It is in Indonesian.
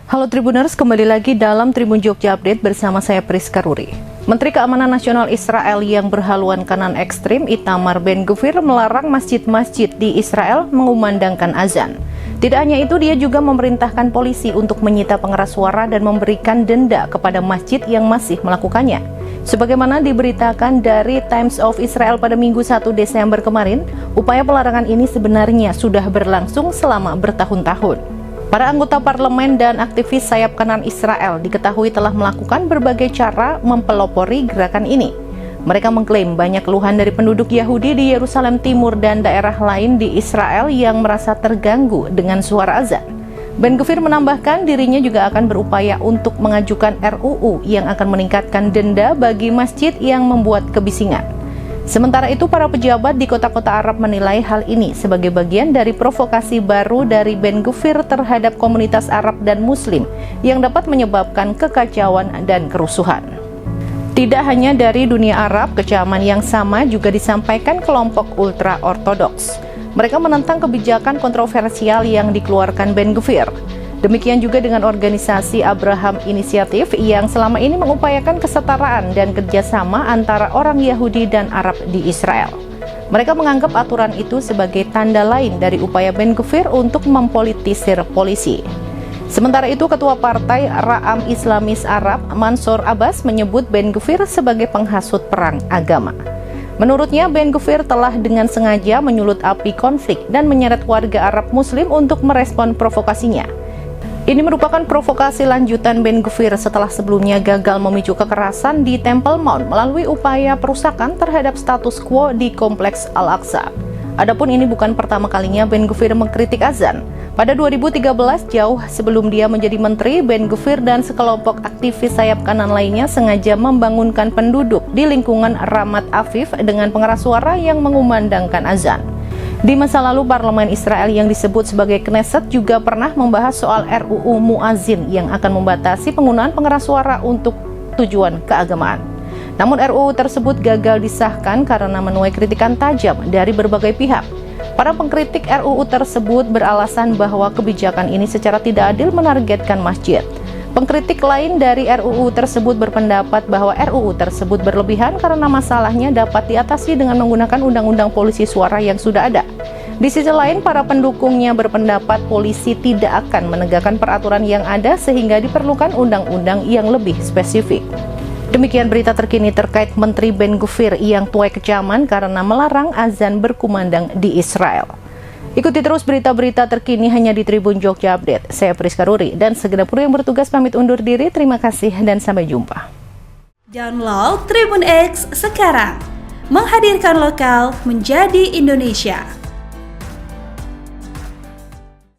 Halo Tribuners, kembali lagi dalam Tribun Jogja Update bersama saya Priska Ruri. Menteri Keamanan Nasional Israel yang berhaluan kanan ekstrim Itamar Ben-Gvir melarang masjid-masjid di Israel mengumandangkan azan. Tidak hanya itu, dia juga memerintahkan polisi untuk menyita pengeras suara dan memberikan denda kepada masjid yang masih melakukannya. Sebagaimana diberitakan dari Times of Israel pada Minggu 1 Desember kemarin, upaya pelarangan ini sebenarnya sudah berlangsung selama bertahun-tahun. Para anggota parlemen dan aktivis sayap kanan Israel diketahui telah melakukan berbagai cara mempelopori gerakan ini. Mereka mengklaim banyak keluhan dari penduduk Yahudi di Yerusalem Timur dan daerah lain di Israel yang merasa terganggu dengan suara azan. Ben-Gvir menambahkan dirinya juga akan berupaya untuk mengajukan RUU yang akan meningkatkan denda bagi masjid yang membuat kebisingan. Sementara itu, para pejabat di kota-kota Arab menilai hal ini sebagai bagian dari provokasi baru dari Ben-Gvir terhadap komunitas Arab dan Muslim yang dapat menyebabkan kekacauan dan kerusuhan. Tidak hanya dari dunia Arab, kecaman yang sama juga disampaikan kelompok ultra-ortodoks. Mereka menentang kebijakan kontroversial yang dikeluarkan Ben-Gvir. Demikian juga dengan organisasi Abraham Initiative yang selama ini mengupayakan kesetaraan dan kerjasama antara orang Yahudi dan Arab di Israel. Mereka menganggap aturan itu sebagai tanda lain dari upaya Ben-Gvir untuk mempolitisir polisi. Sementara itu, Ketua Partai Ra'am Islamis Arab, Mansour Abbas, menyebut Ben-Gvir sebagai penghasut perang agama. Menurutnya, Ben-Gvir telah dengan sengaja menyulut api konflik dan menyeret warga Arab Muslim untuk merespon provokasinya. Ini merupakan provokasi lanjutan Ben-Gvir setelah sebelumnya gagal memicu kekerasan di Temple Mount melalui upaya perusakan terhadap status quo di Kompleks Al-Aqsa. Adapun ini bukan pertama kalinya Ben-Gvir mengkritik azan. Pada 2013, jauh sebelum dia menjadi menteri, Ben-Gvir dan sekelompok aktivis sayap kanan lainnya sengaja membangunkan penduduk di lingkungan Ramat Aviv dengan pengeras suara yang mengumandangkan azan. Di masa lalu, parlemen Israel yang disebut sebagai Knesset juga pernah membahas soal RUU Muazzin yang akan membatasi penggunaan pengeras suara untuk tujuan keagamaan. Namun RUU tersebut gagal disahkan karena menuai kritikan tajam dari berbagai pihak. Para pengkritik RUU tersebut beralasan bahwa kebijakan ini secara tidak adil menargetkan masjid. Pengkritik lain dari RUU tersebut berpendapat bahwa RUU tersebut berlebihan karena masalahnya dapat diatasi dengan menggunakan undang-undang polisi suara yang sudah ada. Di sisi lain, para pendukungnya berpendapat polisi tidak akan menegakkan peraturan yang ada sehingga diperlukan undang-undang yang lebih spesifik. Demikian berita terkini terkait Menteri Ben-Gvir yang tuai kecaman karena melarang azan berkumandang di Israel. Ikuti terus berita-berita terkini hanya di Tribun Jogja Update. Saya Priska Ruri dan segenap kru yang bertugas pamit undur diri. Terima kasih dan sampai jumpa. Download Tribun X sekarang. Menghadirkan lokal menjadi Indonesia.